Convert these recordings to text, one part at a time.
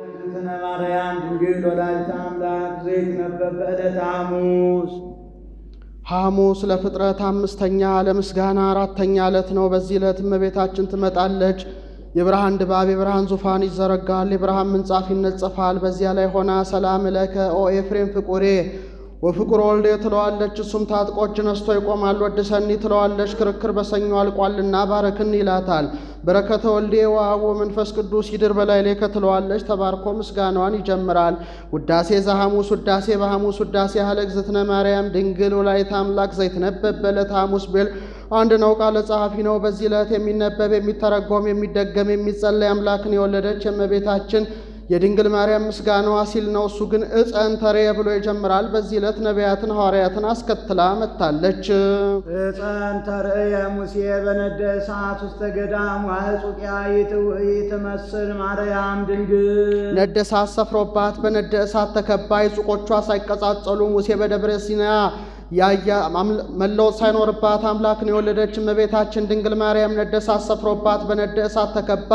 እግዝእትነ ማርያም ድንግል ወላዲተ አምላክ ዘይትነበብ በዕለተ ሐሙስ ለፍጥረት አምስተኛ ለምስጋና አራተኛ ዕለት ነው። በዚህ ዕለት እመቤታችን ትመጣለች። የብርሃን ድባብ የብርሃን ዙፋን ይዘረጋል፣ የብርሃን ምንጻፍ ይነጸፋል። በዚያ ላይ ሆና ሰላም ለከ ኦ ኤፍሬም ፍቁሬ ወፍቁር ወልዴ ትለዋለች። እሱም ታጥቆ እጅ ነስቶ ይቆማል። ወድሰኒ ትለዋለች። ክርክር በሰኞ አልቋልና ባረክን ይላታል። በረከተ ወልዴ ወአብ ወመንፈስ ቅዱስ ይድር በላዕሌከ ትለዋለች። ተባርኮ ምስጋናዋን ይጀምራል። ውዳሴ ዘሐሙስ ውዳሴ በሐሙስ ውዳሴ ሀለ እግዝእትነ ማርያም ድንግል ወላዲተ አምላክ ዘይትነበብ በዕለተ ሐሙስ ቢል አንድ ነው። ቃለ ጸሐፊ ነው። በዚህ ዕለት የሚነበብ የሚተረጎም የሚደገም የሚጸለይ አምላክን የወለደች የእመቤታችን የድንግል ማርያም ምስጋናዋ ሲል ነው። እሱ ግን ዕፀን ተርየ ብሎ ይጀምራል። በዚህ ዕለት ነቢያትን ሐዋርያትን አስከትላ መጥታለች። ዕፀን ተርየ ሙሴ በነደ እሳት ውስተ ገዳም ወሕጹቅያ ይትመስል ማርያም ድንግል። ነደ እሳት ሰፍሮባት በነደ እሳት ተከባ ዕጹቆቿ ሳይቀጻጸሉ ሙሴ በደብረ ሲና መለወጥ ሳይኖርባት አምላክን የወለደች እመቤታችን ድንግል ማርያም ነደ እሳት ሰፍሮባት በነደ እሳት ተከባ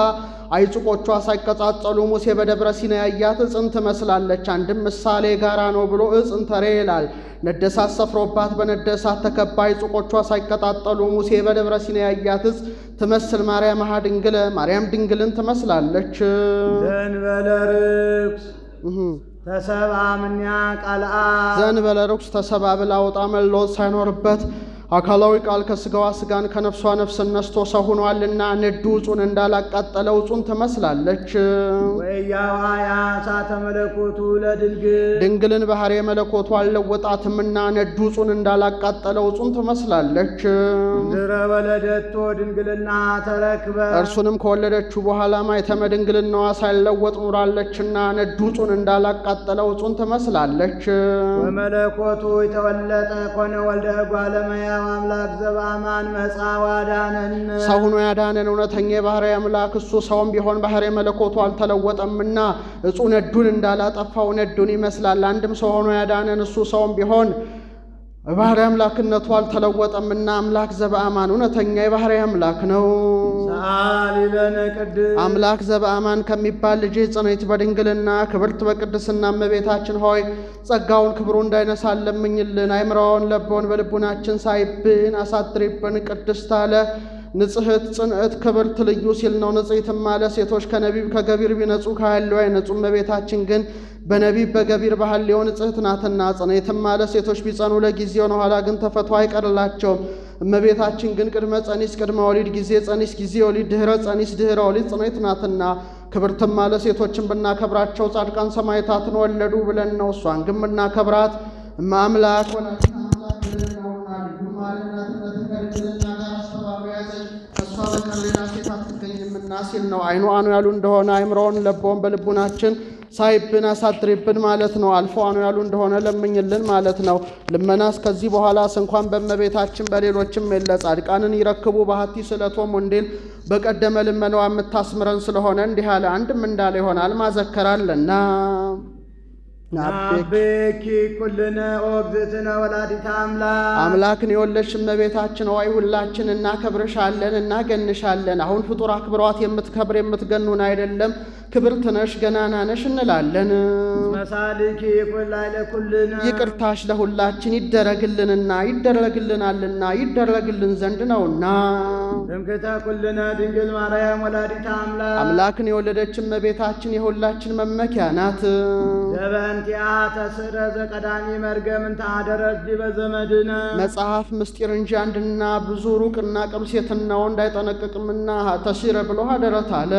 አይጽቆቿ ሳይቀጻጸሉ ሙሴ በደብረ ሲና ያያት ዕፅን ትመስላለች። አንድም ምሳሌ ጋራ ነው ብሎ ዕፅን ተርየ ይላል። ነደ እሳት ሰፍሮባት በነደ እሳት ተከባ አይጽቆቿ ሳይቀጣጠሉ ሙሴ በደብረ ሲና ያያት ዕፅ ትመስል ማርያም ድንግል ማርያም ድንግልን ትመስላለች። ዘንበለ ርኩስ ተሰብአ እምኔሃ ቃልአ ዘንበለ ርኩስ ተሰብአ ብላ ወጣ መለወጥ ሳይኖርበት አካላዊ ቃል ከስጋዋ ስጋን ከነፍሷ ነፍስን ነስቶ ሰው ሆኗልና ነዱ ዕፁን እንዳላቃጠለው ዕፁን ትመስላለች። ወኢያዋያ እሳተ መለኮቱ ለድንግል ድንግልን ባህሪ መለኮቱ አልለወጣትምና ነዱ ዕፁን እንዳላቃጠለው ዕፁን ትመስላለች። ድረ ወለደቶ ድንግልና ተረክበ እርሱንም ከወለደችው በኋላ ማኅተመ ድንግልናዋ ሳይለወጥ ኑራለችና ነዱ ዕፁን እንዳላቃጠለው ዕፁን ትመስላለች። ወመለኮቱ የተወለጠ ኮነ ወልደ እጓለ እመሕያው አምላክ ዘበአማን መጻ ወአዳነን። ሰው ሆኖ ያዳነን እውነተኛ የባሕርይ አምላክ እሱ ሰውም ቢሆን ባሕርይ መለኮቱ አልተለወጠምና ዕፁ ነዱን እንዳላጠፋው ነዱን ይመስላል። አንድም ሰው ሆኖ ያዳነን እሱ ሰውም ቢሆን ባሕርይ አምላክነቱ አልተለወጠምና አምላክ ዘበአማን እውነተኛ የባሕርይ አምላክ ነው። ሰአሊ ለነ ቅድስት አምላክ ዘበአማን ከሚባል ልጅ ጽንዕት በድንግልና ክብርት በቅድስና እመቤታችን ሆይ ጸጋውን ክብሩ እንዳይነሳን ለምኝልን። አይምራውን ለቦን በልቡናችን ሳይብን አሳድሪብን። ቅድስት አለ ንጽሕት ጽንዕት ክብርት ልዩ ሲል ነው። ንጽሕትም አለ ሴቶች ከነቢብ ከገቢር ቢነጹ ከሐልዮ አይነጹ። እመቤታችን ግን በነቢብ በገቢር በሐልዮ ንጽሕት ናትና። ጽንዕትም አለ ሴቶች ቢጸኑ ለጊዜው ነው፣ ኋላ ግን ተፈቶ አይቀርላቸውም። እመቤታችን ግን ቅድመ ጸኒስ ቅድመ ወሊድ ጊዜ ጸኒስ ጊዜ ወሊድ ድኅረ ጸኒስ ድኅረ ወሊድ ጽንዕት ናትና። ክብርትም አለ ሴቶችን ብናከብራቸው ጻድቃን ሰማዕታትን ወለዱ ብለን ነው። እሷን ግን ብናከብራት እመ አምላክ ወላዲተ አምላክ ብለን ነውና ልዩ ማለትነትን ከድንግልና ጋር አስተባብራ ያዘች። ከእሷ በቀር ሌላ ሴት አትገኝምና ሲል ነው። አይኑ አኑ ያሉ እንደሆነ አይምሮውን ለቦውን በልቡናችን ሳይብን አሳድሪብን ማለት ነው። አልፎ አኑ ያሉ እንደሆነ ለምኝልን ማለት ነው። ልመናስ ከዚህ በኋላስ እንኳን በእመቤታችን በሌሎችም የለ። ጻድቃንን ይረክቡ ባህቲ ስለቶም ወንዴል በቀደመ ልመናዋ የምታስምረን ስለሆነ እንዲህ አለ። አንድም እንዳለ ይሆናል ማዘከራለና ናቤኪ ኩልነ ኦ እግዝእትነ ወላዲተ አምላክ አምላክን የወለድሽ እመቤታችን ሆይ ሁላችን እናከብርሻለን እናገንሻለን። አሁን ፍጡር አክብሯት የምትከብር የምትገኑን አይደለም ክብርት ነሽ ገናና ነሽ እንላለን። መሳልኪ ኩላይ ለኩልነ ይቅርታሽ ለሁላችን ይደረግልንና ይደረግልናልና ይደረግልን ዘንድ ነውና። ትምክህተ ኩልነ ድንግል ማርያም ወላዲተ አምላክ አምላክን የወለደች እመቤታችን የሁላችን መመኪያ ናት። ዘበእንቲአ ተስዕረ ዘቀዳሚ መርገም እንተ አደረት ዲበ ዘመድነ መጽሐፍ ምስጢር እንጂ አንድና ብዙ ሩቅና ቅርብ ሴትና ወንድ አይጠነቅቅምና ተሲረ ብሎ አደረት አለ።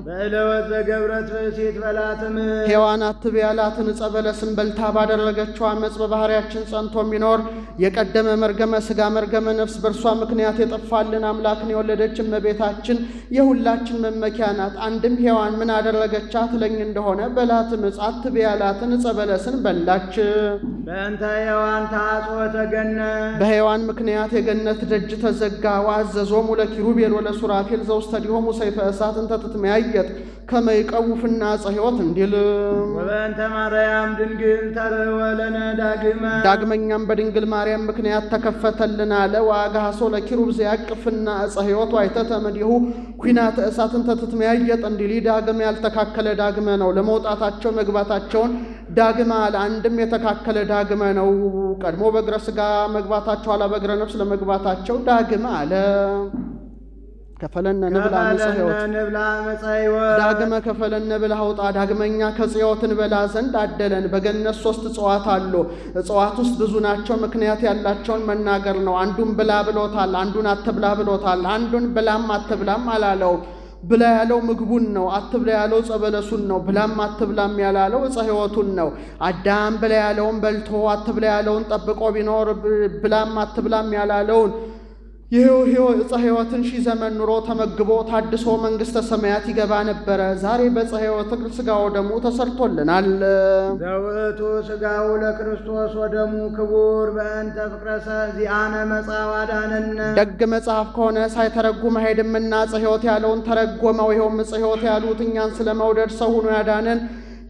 በዕለወት ዘገብረት ብእሲት በላትም ሔዋን አትቤ ያላትን ዕፀ በለስን በልታ ባደረገችው ዓመፅ በባሕርያችን ጸንቶ የሚኖር የቀደመ መርገመ ሥጋ መርገመ ነፍስ በእርሷ ምክንያት የጠፋልን አምላክን የወለደች እመቤታችን የሁላችን መመኪያ ናት። አንድም ሔዋን ምን አደረገቻት ለኝ እንደሆነ በላትም ዕፀ አትቤ ያላትን ዕፀ በለስን በላች። በእንተ ሔዋን ተአጽወተ ገነት በሔዋን ምክንያት የገነት ደጅ ተዘጋ። ወአዘዞሙ ለኪሩቤል ወለሱራፌል ዘውስተዲሆሙ ሰይፈ እሳት እንተ ትትመያየጥ ከመ ይቀውፍና ዕፀ ሕይወት እንዲል ወበእንተ ማርያም ድንግል ተርኅወ ለነ ዳግመኛም በድንግል ማርያም ምክንያት ተከፈተልን አለ። ወአግሃሶ ለኪሩብ ዘያቅፍና ዕፀ ሕይወት ዋይተተ እምኔሁ ኩናተ እሳት እንተ ትትመያየጥ እንዲል ዳግም ያልተካከለ ዳግመ ነው። ለመውጣታቸው መግባታቸውን ዳግመ አለ። አንድም የተካከለ ዳግመ ነው። ቀድሞ በእግረ ሥጋ መግባታቸው ኋላ በእግረ ነፍስ ለመግባታቸው ዳግመ አለ። ከፈለነ ንብላ ዳግመ ከፈለነ ብላ አውጣ። ዳግመኛ ከጽዮት እንበላ ዘንድ አደለን። በገነት 3 እጽዋት አሉ። እጽዋት ውስጥ ብዙ ናቸው። ምክንያት ያላቸውን መናገር ነው። አንዱን ብላ ብሎታል፣ አንዱን አትብላ ብሎታል። አንዱን ብላም አትብላም አላለው። ብላ ያለው ምግቡን ነው። አትብላ ያለው ጸበለሱን ነው። ብላም አትብላም ያላለው ዕፀ ሕይወቱን ነው። አዳም ብላ ያለውን በልቶ አትብላ ያለውን ጠብቆ ቢኖር ብላም አትብላም ያላለውን ዕፀ ሕይወትን 1000 ዘመን ኑሮ ተመግቦ ታድሶ መንግሥተ ሰማያት ይገባ ነበረ። ዛሬ በዕፀ ሕይወት ሥጋው ደሙ ተሰርቶልናል። ዘውእቱ ሥጋው ለክርስቶስ ወደሙ ክቡር በእንተ ፍቅረ ዚአነ መጽአ ወአዳነነ። ደግ መጽሐፍ ከሆነ ሳይተረጉም አይሄድምና ዕፀ ሕይወት ያለውን ተረጎመው። ይኸውም ዕፀ ሕይወት ያሉት እኛን ስለ መውደድ ሰው ሆኖ ያዳነን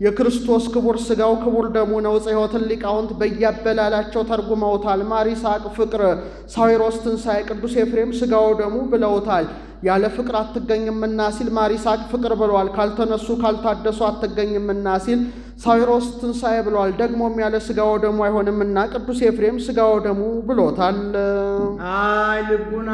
የክርስቶስ ክቡር ሥጋው ክቡር ደሙ ነው። ዕፀ ሕይወትን ሊቃውንት በያበላላቸው ተርጉመውታል። ማር ይስሐቅ ፍቅር፣ ሳዊሮስ ትንሣኤ፣ ቅዱስ ኤፍሬም ሥጋው ደሙ ብለውታል። ያለ ፍቅር አትገኝምና ሲል ማር ይስሐቅ ፍቅር ብሏል። ካልተነሱ ካልታደሱ አትገኝምና ሲል ሳዊሮስ ትንሣኤ ብሏል። ደግሞም ያለ ሥጋው ደሙ አይሆንምና ቅዱስ ኤፍሬም ሥጋው ደሙ ብሎታል። አይ ልቡና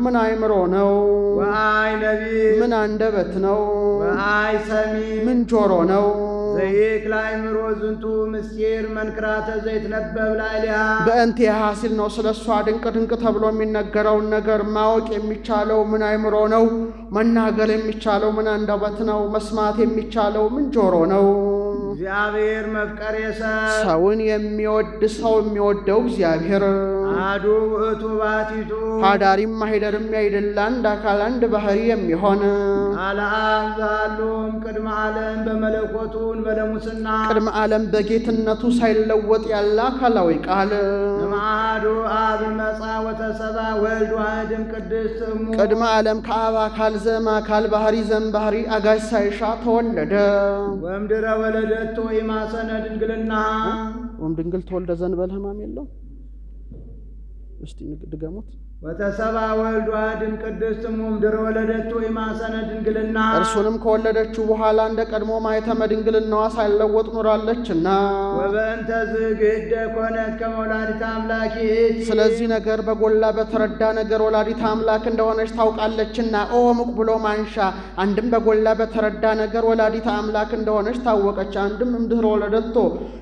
ምን አእምሮ ነው? ወአይ ነቢብ ምን አንደበት ነው? ወአይ ሰሚ ምን ጆሮ ነው? ዘይክል አእምሮ ዝንቱ ምስጢር መንክራተ ዘይትነበብ ላዕሌሃ በእንቲሃ ሲል ነው። ስለ እሷ ድንቅ ድንቅ ተብሎ የሚነገረውን ነገር ማወቅ የሚቻለው ምን አእምሮ ነው? መናገር የሚቻለው ምን አንደበት ነው? መስማት የሚቻለው ምን ጆሮ ነው? እግዚአብሔር መፍቀሬ ሰውን የሚወድ ሰው የሚወደው እግዚአብሔር አሐዱ ውእቱ ባቲቱ ሀዳሪም ማሂደርም ያይደለ አንድ አካል አንድ ባህሪ የሚሆን አልአብ ዘአሎም ቅድመ ዓለም በመለኮቱን በለሙስና ቅድመ ዓለም በጌትነቱ ሳይለወጥ ያለ አካላዊ ቃል እምአሐዱ አብ መጻ ወተሰባ ወልድ ዋሕድም ቅድስት እሙ ቅድመ ዓለም ከአብ አካል ዘም አካል ባህሪ ዘም ባህሪ አጋዥ ሳይሻ ተወለደ። ወምድረ ወለደቶ ኢማሰነ ድንግልና ድንግል ተወልደ ዘንበል ሕማም የለው። እስቲ ድገሙት። ወተሰባ ወልድ ዋሕድም ቅድስት እሙ እምድኅረ ወለደቱ ኢማሰነ ድንግልና እርሱንም ከወለደችው በኋላ እንደ ቀድሞ ማኅተመ ድንግልናዋ ሳይለወጥ ኑራለችና ወበእንተ ዝግህደ ኮነት ከመ ወላዲተ አምላክ ይእቲ ስለዚህ ነገር በጎላ በተረዳ ነገር ወላዲተ አምላክ እንደሆነች ታውቃለችና ኦ ሙቅ ብሎ ማንሻ አንድም በጎላ በተረዳ ነገር ወላዲተ አምላክ እንደሆነች ታወቀች። አንድም እምድኅረ ወለደቶ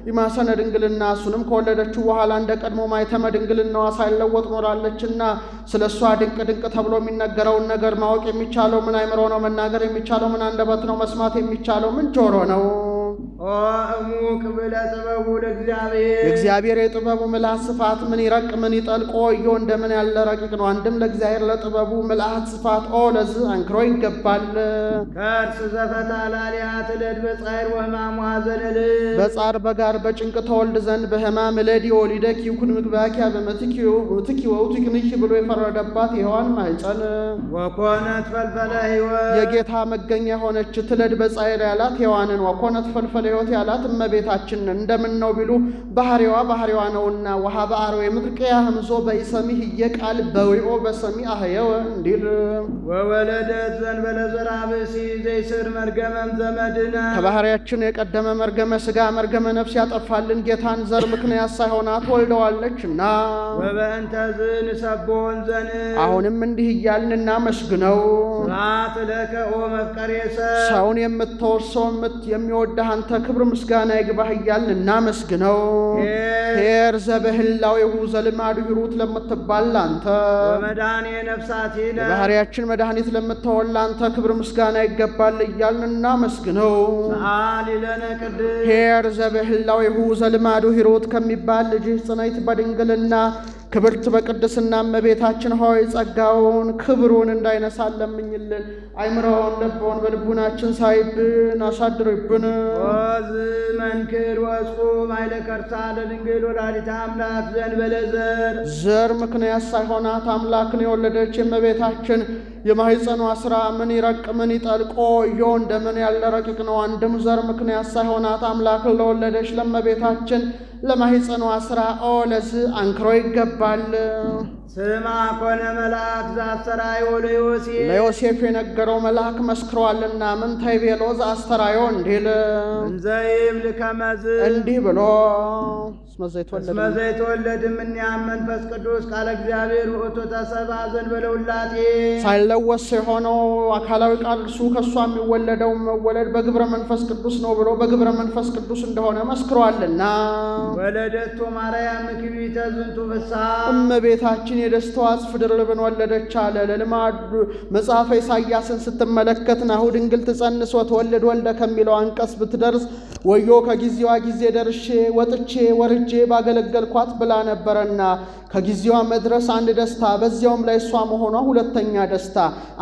ኢማሰነ ድንግልና እሱንም ከወለደችው በኋላ እንደ ቀድሞ ማኅተመ ድንግልናዋ ሳይለወጥ ኖራለችና ስለ እሷ ድንቅ ድንቅ ተብሎ የሚነገረውን ነገር ማወቅ የሚቻለው ምን አእምሮ ነው? መናገር የሚቻለው ምን አንደበት ነው? መስማት የሚቻለው ምን ጆሮ ነው? ኦ እሙቅ ብለ ጥበቡ ለእግዚአብሔር የእግዚአብሔር የጥበቡ ምልአት ስፋት ምን ይረቅ ምን ይጠልቆ እዮ እንደምን ያለ ረቂቅ ነው። አንድም ለእግዚአብሔር ለጥበቡ ምልአት ስፋት ኦ ለዚህ አንክሮ ይገባል። ከእርስ ዘፈታ ላሊያ ትለድ በጻዕር ወሕማም ወሐዘን በጻር በጋር በጭንቅ ተወልድ ዘንድ በሕማም እለድ የወሊደክ ይኩን ምግባኪያ በምትኪ ወውትቅንኪ ብሎ የፈረደባት የሔዋን ማኅፀን ወኮነት ፈልፈለ ሕይወት የጌታ መገኛ የሆነች ትለድ በጻዕር ያላት ሔዋንን ወኮነት ፈልፈለ ሕይወት ያላት እመቤታችንን እንደምን ነው ቢሉ ባህሪዋ ነውና ወሀበ አርዌ ምድር ቅያ ህምዞ በኢሰሚህ እየቃል በዊኦ በሰሚ አህየወ እንዲል ወወለደት ዘንበለ ዘርአ ብእሲ ዘይስር መርገመም ዘመድነ ከባህሪያችን የቀደመ መርገመ ሥጋ መርገመ ነፍስ ያጠፋልን ጌታን ዘር ምክንያት ሳይሆናት ወልደዋለችና ወበእንተ ዝንሰብሖን ዘን አሁንም እንዲህ እያልን እናመስግነው። ስብሐት ለከ ኦ መፍቀሬ ሰውን የምትወርሰው የሚወድህ አንተ ክብር ምስጋና ይግባህ እያልን እናመስግነው። ኄር ዘበህላዌሁ ዘልማዱ ሂሩት ለምትባል አንተ ወመድኃኔ ነፍሳቲነ የባህሪያችን መድኃኒት ለምትሆን ለአንተ ክብር ምስጋና ይገባል እያልን እናመስግነው። ሰአሊ ለነ ቅድስት ኄር ዘበህላዌሁ ዘልማዱ ሂሩት ከሚባል ልጅህ ጽንዕት በድንግልና ክብርት በቅድስና እመቤታችን ሆይ ጸጋውን ክብሩን እንዳይነሳን ለምኝልን። አይምሮውን ልቦውን በልቡናችን ሳይብን አሳድርብን። ወዝ መንክር ወጹም ኃይለ ከርሳ ለድንግል ወላዲተ አምላክ ዘእንበለ ዘር ምክንያት ሳይሆናት አምላክን የወለደች የእመቤታችን የማኅፀኗ ሥራ ምን ይረቅ ምን ይጠልቆ እዮ እንደምን ያለ ረቂቅ ነው። አንድም ዘር ምክንያት ሳይሆናት አምላክን ለወለደች ለእመቤታችን ለማኅፀኗ ሥራ ለዝ አንክሮ ይገባል። ስማ ኮነ መልአክ ዘአስተርአዮ ለዮሴፍ የነገረው መልአክ መስክሯልና ምን ተይቤሎ ዘአስተርአዮ እንዲል እንዘ ይብል ከመዝ እንዲህ ብሎ እስመ ዘይትወለድ እምኔሃ መንፈስ ቅዱስ ቃለ እግዚአብሔር ውእቱ ተሰብአ ዘእንበለ ውላጤ ሳይለወስ የሆነው አካላዊ ቃል እርሱ ከእሷ የሚወለደው መወለድ በግብረ መንፈስ ቅዱስ ነው ብሎ በግብረ መንፈስ ቅዱስ እንደሆነ መስክሯልና ወለደቶ ማርያም ክቢተ ዝንቱ ፍስሐ እመቤታችን የደስታዋ ጽፍ ድርብን ወለደች አለ። ለልማዱ መጽሐፈ ኢሳይያስን ስትመለከት ናሁ ድንግል ትጸንስ ወትወልድ ወልደ ከሚለው አንቀጽ ብትደርስ ወዮ ከጊዜዋ ጊዜ ደርሼ ወጥቼ ወርጄ ባገለገልኳት ብላ ነበረና ከጊዜዋ መድረስ አንድ ደስታ፣ በዚያውም ላይ እሷ መሆኗ ሁለተኛ ደስታ።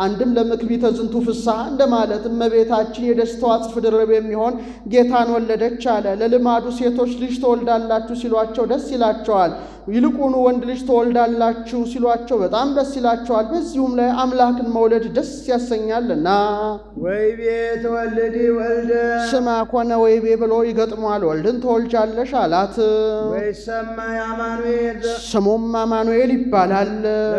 አንድም ለምክቢተ ዝንቱ ፍስሐ እንደማለት እመቤታችን የደስታዋ ጽፍ ድርብ የሚሆን ጌታን ወለደች አለ። ለልማዱ ሴቶች ልጅ ትወልዳላችሁ ሲሏቸው ደስ ይላቸዋል። ይልቁኑ ወንድ ልጅ ትወልዳላችሁ ሲሏቸው በጣም ደስ ይላቸዋል። በዚሁም ላይ አምላክን መውለድ ደስ ያሰኛልና ወይቤ ተወልዲ ወልደ ስማ ኮነ ወይቤ ብሎ ይገጥሟል። ወልድን ትወልጃለሽ አላት። ወይሰማ አማኑኤል ስሙም አማኑኤል ይባላል።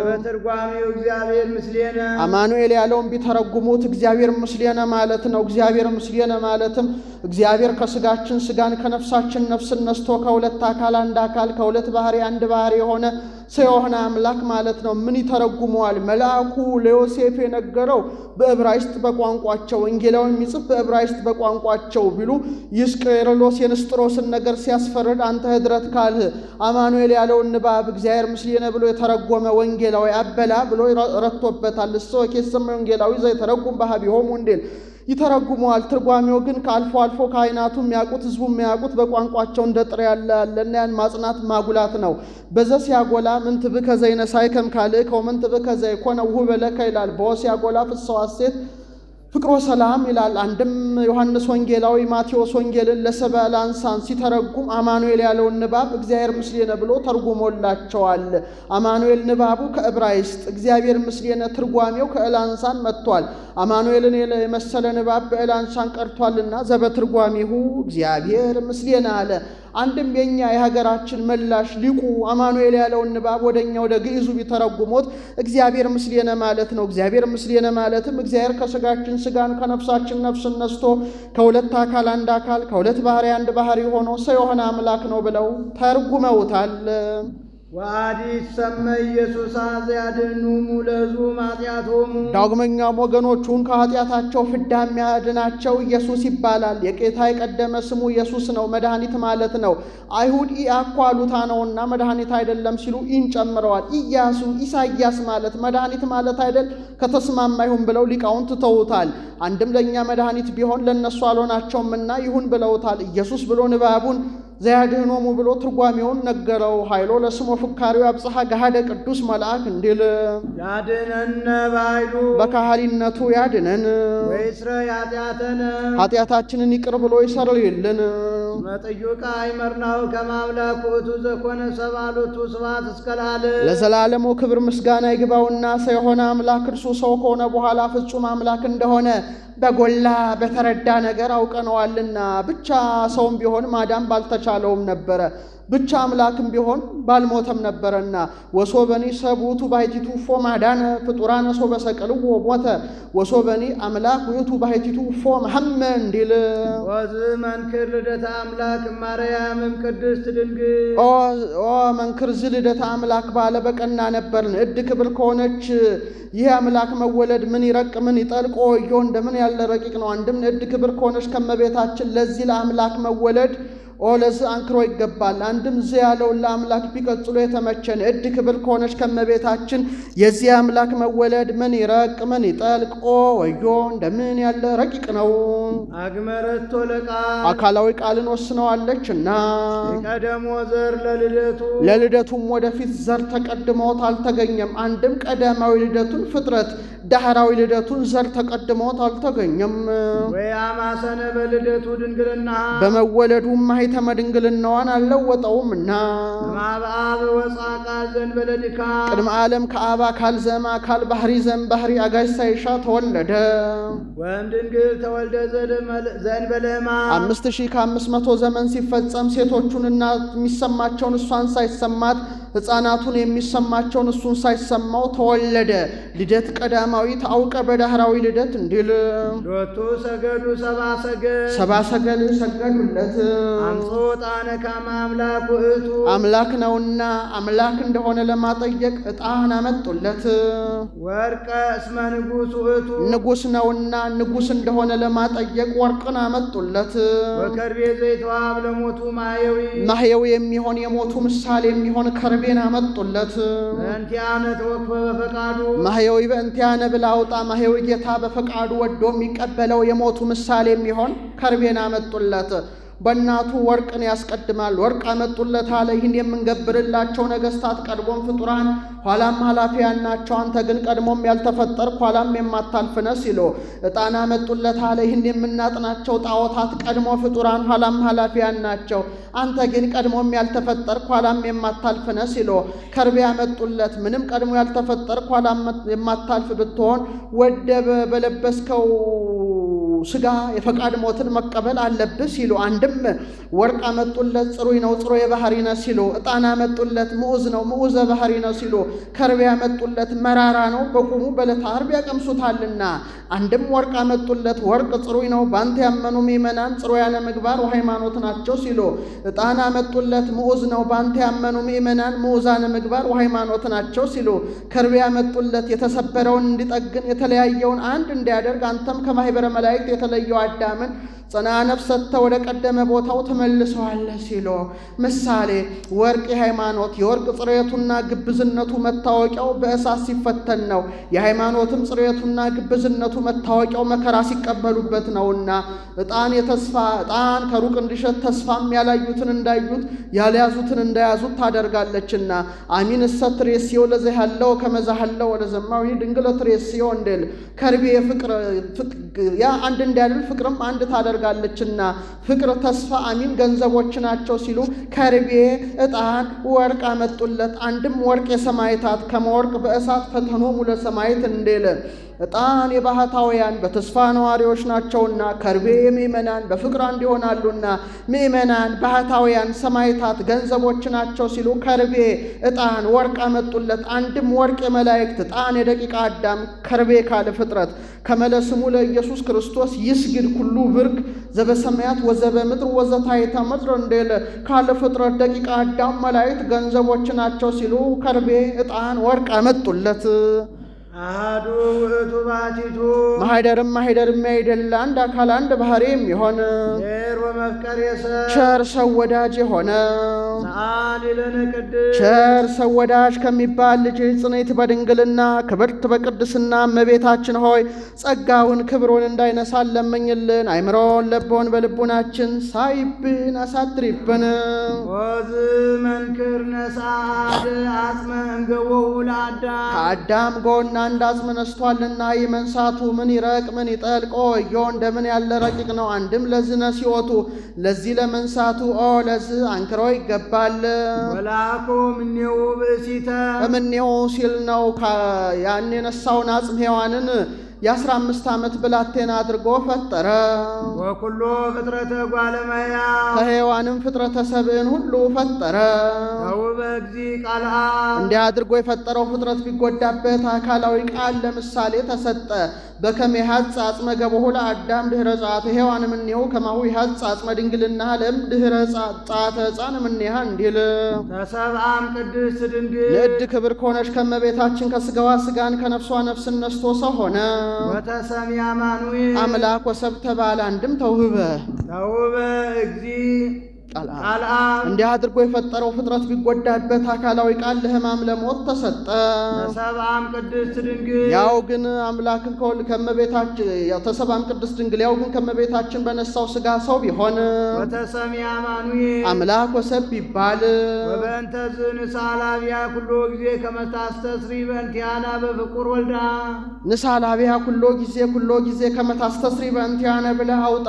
በትርጓሜው እግዚአብሔር ምስሌነ አማኑኤል ያለውን ቢተረጉሙት እግዚአብሔር ምስሌነ ማለት ነው። እግዚአብሔር ምስሌነ ማለትም እግዚአብሔር ከስጋችን ስጋን ከነፍሳችን ነፍስን ነስቶ ከሁለት አካል አንድ አካል ከሁለት ባህሪ አንድ ባህሪ የሆነ ሰው የሆነ አምላክ ማለት ነው። ምን ይተረጉመዋል? መልአኩ ለዮሴፍ የነገረው በዕብራይስጥ በቋንቋቸው፣ ወንጌላዊ የሚጽፍ በዕብራይስጥ በቋንቋቸው ቢሉ ይስቅኤሮስ የንስጥሮስን ነገር ሲያስፈርድ አንተ ህድረት ካልህ አማኑኤል ያለውን ንባብ እግዚአብሔር ምስሌነ ብሎ የተረጎመ ወንጌላዊ አበላ ብሎ ረቶበታል። እሶ ከሰመ ወንጌላዊ ዘይተረጉም በሀቢሆሙ እንዴል ይተረጉመዋል። ትርጓሜው ግን ከአልፎ አልፎ ካህናቱ የሚያውቁት ህዝቡ የሚያውቁት በቋንቋቸው እንደ ጥሬ ያለና ያን ማጽናት ማጉላት ነው። በዘ ሲያጎላ ምን ትብከ ዘይነሳይከም ካልእ ከመን ትብከ ዘይኮነ ውሁበ ለከ ይላል። በወ ሲያጎላ ፍስሐ ሐሴት ፍቅሮ ሰላም ይላል። አንድም ዮሐንስ ወንጌላዊ ማቴዎስ ወንጌልን ለሰብአ ለአንሳን ሲተረጉም አማኑኤል ያለውን ንባብ እግዚአብሔር ምስሌነ ብሎ ተርጉሞላቸዋል። አማኑኤል ንባቡ ከዕብራይስጥ፣ እግዚአብሔር ምስሌነ ትርጓሜው ከእላንሳን መጥቷል። አማኑኤልን የመሰለ ንባብ በእላንሳን ቀርቷልና ዘበትርጓሜሁ እግዚአብሔር ምስሌነ አለ። አንድም የኛ የሀገራችን መላሽ ሊቁ አማኑኤል ያለውን ንባብ ወደኛ ወደ ግዕዙ ቢተረጉሞት እግዚአብሔር ምስሌነ ማለት ነው። እግዚአብሔር ምስሌነ ማለትም እግዚአብሔር ከስጋችን ስጋን ከነፍሳችን ነፍስን ነስቶ ከሁለት አካል አንድ አካል ከሁለት ባህሪ አንድ ባህሪ ሆኖ ሰው የሆነ አምላክ ነው ብለው ተርጉመውታል። ወአዲስ ሰመ ኢየሱስ ዘያድኅኖሙ ለሕዝቡ ኃጢአቶሙ ዳግመኛም ወገኖቹን ከኃጢአታቸው ፍዳ የሚያድናቸው ኢየሱስ ይባላል። የጌታ የቀደመ ስሙ ኢየሱስ ነው፣ መድኃኒት ማለት ነው። አይሁድ ኢያኳ አሉታ ነውና መድኃኒት አይደለም ሲሉ ኢን ጨምረዋል። ኢያሱ ኢሳይያስ ማለት መድኃኒት ማለት አይደል ከተስማማ ይሁን ብለው ሊቃውንት ተውታል። አንድም ለእኛ መድኃኒት ቢሆን ለእነሱ አልሆናቸውምና ይሁን ብለውታል። ኢየሱስ ብሎ ንባቡን ዘያድኅኖሙ ብሎ ትርጓሜውን ነገረው። ኃይሎ ለስሙ ፍካሪው አብጽሐ ገሃደ ቅዱስ መልአክ እንዲል ያድነነ በኃይሉ በካህሊነቱ ያድነን፣ ወይስረ ኃጢአተነ ኃጢአታችንን ይቅር ብሎ ይሰርይልን። መጥዩቃ አይመርናው ከማምላክ ውእቱ ዘኮነ ሰብአ ሎቱ ስብሐት እስከ ለዓለም ለዘላለሙ ክብር ምስጋና ይግባውና ሰው የሆነ አምላክ እርሱ ሰው ከሆነ በኋላ ፍጹም አምላክ እንደሆነ በጎላ በተረዳ ነገር አውቀነዋልና። ብቻ ሰውም ቢሆን ማዳን ባልተቻለውም ነበረ፣ ብቻ አምላክም ቢሆን ባልሞተም ነበረና። ወሶበኒ ሰብኡቱ ባሕቲቱ እፎ ማዳነ ፍጡራነ ሶበ ሰቀልዎ ሞተ ወሶበኒ አምላክ ውእቱ ባሕቲቱ እፎ መሐመ እንዲል ወዝ መንክር ልደታ አምላክ ማርያምም ቅድስት ድንግል ኦ መንክር ዝ ልደታ አምላክ ባለ በቀና ነበርን። እድ ክብር ከሆነች ይህ አምላክ መወለድ ምን ይረቅ ምን ይጠልቆ እዮ እንደምን ያለ ረቂቅ ነው። አንድም እድ ክብር ከሆነች ከመቤታችን ለዚህ ለአምላክ መወለድ ኦ ለዚህ አንክሮ ይገባል። አንድም ዝ ያለውን ለአምላክ ቢቀጽሎ የተመቸን እድ ክብል ከሆነች ከመቤታችን የዚህ አምላክ መወለድ ምን ይረቅ ምን ይጠልቅ ኦ ወዮ እንደምን ያለ ረቂቅ ነው። አግመረቶ ለቃል አካላዊ ቃልን ወስነዋለችና የቀደሞ ዘር ለልደቱም ወደፊት ዘር ተቀድሞት አልተገኘም። አንድም ቀዳማዊ ልደቱን ፍጥረት ዳህራዊ ልደቱን ዘር ተቀድሞት አልተገኘም። ወያማሰነ በልደቱ ድንግልና በመወለዱም ማኅተመ ድንግልናዋን አልለወጠውምና ማብአብ ወጻቃ ዘንበለ ድካም ቅድመ ዓለም ከአብ አካል ዘም አካል ባህሪ ዘም ባህሪ አጋዥ ሳይሻ ተወለደ። ወእም ድንግል ተወልደ ዘእንበለ ሕማም 5500 ዘመን ሲፈጸም ሴቶቹንና የሚሰማቸውን እሷን ሳይሰማት ሕፃናቱን የሚሰማቸውን እሱን ሳይሰማው ተወለደ። ልደት ቀዳማዊ ታውቀ በዳህራዊ ልደት እንዲል ሎቱ ሰገዱ ሰባ ሰገል ሰገዱለት። አምጾ ዕጣነ ካመ አምላክ ውእቱ አምላክ ነውና አምላክ እንደሆነ ለማጠየቅ ዕጣን አመጡለት። ወርቀ እስመ ንጉሥ ውእቱ ንጉሥ ነውና ንጉሥ እንደሆነ ለማጠየቅ ወርቅን አመጡለት። ወከርቤ ዘይተዋብ ለሞቱ ማህየዊ የሚሆን የሞቱ ምሳሌ የሚሆን ከርቤን አመጡለት። በእንቲአነ ተወክፈ በፈቃዱ ማህየዊ በእንቲአነ ብላ አውጣ ማህየዊ ጌታ በፈቃዱ ወዶ የሚቀበለው የሞቱ ምሳሌ የሚሆን ከርቤን አመጡለት። በእናቱ ወርቅን ያስቀድማል። ወርቅ አመጡለት አለ። ይህን የምንገብርላቸው ነገሥታት ቀድሞም ፍጡራን ኋላም ኃላፊያን ናቸው። አንተ ግን ቀድሞም ያልተፈጠርክ ኋላም የማታልፍ ነህ ሲሉ ዕጣን አመጡለት አለ። ይህን የምናጥናቸው ጣዖታት ቀድሞ ፍጡራን ኋላም ኃላፊያን ናቸው። አንተ ግን ቀድሞም ያልተፈጠርክ ኋላም የማታልፍ ነህ ሲሉ ከርቤ አመጡለት። ምንም ቀድሞ ያልተፈጠርክ ኋላም የማታልፍ ብትሆን ወደ በለበስከው ስጋ የፈቃድ ሞትን መቀበል አለብህ ሲሉ አንድም ወርቅ አመጡለት። ጽሩይ ነው ጽሩየ ባህሪ ነው ሲሉ ዕጣን አመጡለት። ምዑዝ ነው ምዑዘ ባህሪ ነው ሲሉ ከርቤ አመጡለት። መራራ ነው በቁሙ በዕለተ ዓርብ ያቀምሱታልና አንድም ወርቅ አመጡለት። ወርቅ ጽሩይ ነው ባንተ ያመኑ ምእመናን ጽሩያነ ምግባር ወሃይማኖት ናቸው ሲሉ ዕጣን አመጡለት። ምዑዝ ነው ባንተ ያመኑ ምእመናን ምዑዛነ ምግባር ወሃይማኖት ናቸው ሲሉ ከርቤ አመጡለት። የተሰበረውን እንዲጠግን የተለያየውን አንድ እንዲያደርግ አንተም ከማኅበረ መላእክት የተለየው አዳምን ጽና ነፍስ ሰጥተህ ወደ ቀደመ ቦታው ተመልሰዋለህ ሲሉ ምሳሌ ወርቅ የሃይማኖት የወርቅ ጽሬቱና ግብዝነቱ መታወቂያው በእሳት ሲፈተን ነው። የሃይማኖትም ጽሬቱና ግብዝነቱ መታወቂያው መከራ ሲቀበሉበት ነውና ዕጣን የተስፋ ዕጣን ከሩቅ እንዲሸት ተስፋም ያላዩትን እንዳዩት ያልያዙትን እንዳያዙት ታደርጋለችና አሚን እሰትሬስዮ ለዘያለው ከመዛሃለው ወደ ዘማዊ ድንግል ትሬስዮ እንድል ከርቤ ፍቅር ያ አንድ እንዲያድል ፍቅርም አንድ ታደርጋለችና ፍቅር ተስፋ አሚን ገንዘቦች ናቸው ሲሉ ከርቤ ዕጣን ወርቅ አመጡለት። አንድም ወርቅ የሰማይታት ከመወርቅ በእሳት ፈተኖሙ ለሰማይት እንዴለ ዕጣን የባህታውያን በተስፋ ነዋሪዎች ናቸውና ከርቤ የምእመናን በፍቅር አንድ ይሆናሉና ምእመናን ባህታውያን ሰማይታት ገንዘቦች ናቸው ሲሉ ከርቤ ዕጣን ወርቅ አመጡለት። አንድም ወርቅ የመላእክት ዕጣን የደቂቀ አዳም ከርቤ ካለ ፍጥረት ከመለስሙ ለኢየሱስ ክርስቶስ ይስግድ ኩሉ ብርክ ዘበሰማያት ወዘበምድር ወዘታሕተ ምድር እንዴለ ካለ ፍጥረት ደቂቀ አዳም መላእክት ገንዘቦች ናቸው ሲሉ ከርቤ ዕጣን ወርቅ አመጡለት። አሐዱ ውእቱ ባሕቲቱ ማኅደርም አይደለ አንድ አካል አንድ ባህሪ የሚሆን ቸር ወመፍቀሬ ሰብ ቸር ሰው ወዳጅ የሆነ ሰአሊ ለነ ቅድስት ቸር ሰው ወዳጅ ከሚባል ልጅ ጽኔት በድንግልና ክብርት በቅድስና እመቤታችን ሆይ ጸጋውን ክብሩን እንዳይነሳን ለምኝልን። አይምሮን ለቦን በልቡናችን ሳይብን አሳድሪብን። ወዝ መንክር ነሳድ አጽመ እምገቦሁ ለአዳም ከአዳም ጎን አንድ አጽም ነስቷልና የመንሳቱ ምን ይረቅ ምን ይጠልቅ ወዮ እንደምን ያለ ረቂቅ ነው። አንድም ለዚህ ነሲወቱ ለዚህ ለመንሳቱ ለዚህ አንክሮ ይገባል። ወላኮ ምኔው ብእሲተ ምኔው ሲል ነው ያን የነሳውን አጽም ሔዋንን የ15 ዓመት ብላቴና አድርጎ ፈጠረ። ወኩሎ ፍጥረተ ጓለማያ ከሔዋንም ፍጥረተ ሰብእን ሁሉ ፈጠረ። ተውበ እግዚእ ቃልአ እንዲህ አድርጎ የፈጠረው ፍጥረት ቢጎዳበት አካላዊ ቃል ለምሳሌ ተሰጠ። በከመ ይሐጽ አጽመ ገቦሁ ለአዳም ድኅረ ጸአተ ሔዋን እምኔሁ ከማሁ ይሐጽ አጽመ ድንግልና ለም ድኅረ ጸአተ ሕፃን እምኔሃ እንዲል ተሰብአም ቅድስት ድንግል ንዕድ ክብር ከሆነች ከመቤታችን ከሥጋዋ ሥጋን ከነፍሷ ነፍስን ነስቶ ሰው ሆነ። ወተሰምየ አማኑኤል አምላክ ወሰብ ተባለ። አንድም ተውህበ ተውበ እግዚእ ቃል አብ እንዲህ አድርጎ የፈጠረው ፍጥረት ቢጎዳበት አካላዊ ቃል ለሕማም ለሞት ተሰጠ። ተሰብአም ቅድስት ድንግል ያው ግን አምላክን ከመቤታችን ተሰብአም ቅድስት ድንግል ያው ግን ከመቤታችን በነሳው ሥጋ ሰው ቢሆን ወተሰሚ አማኑኤል አምላክ ወሰብ ቢባል ወበእንተ ዝንሳላቢያ ኩሎ ጊዜ ከመታስተስሪ በእንቲአነ በፍቁር ወልዳ ንሳላቢያ ኩሎ ጊዜ ከመታስተስሪ በእንቲአነ ብለህ አውጣ።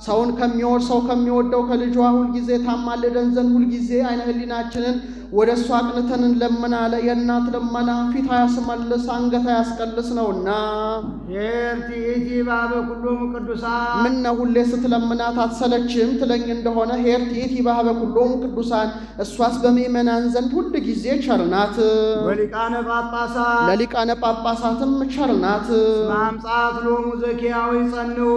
ሰውን ከሚወርሰው ከሚወደው ከልጇ ሁልጊዜ ታማልደን ዘንድ ሁልጊዜ አይነ ህሊናችንን ወደ እሷ አቅንተን እንለምን አለ። የእናት ልመና ፊት አያስመልስ አንገት አያስቀልስ ነውና። ሄርቲቲ ባበ ኩሎሙ ቅዱሳን ምነው ሁሌ ስትለምናት አትሰለችም ትለኝ እንደሆነ ሄርቲቲ ባበ ኩሎሙ ቅዱሳን እሷስ በምእመናን ዘንድ ሁል ጊዜ ቸርናት። ወሊቃነ ጳጳሳት ለሊቃነ ጳጳሳትም ቸርናት። ማምጻት ሎሙ ዘኪያዊ ጸንዑ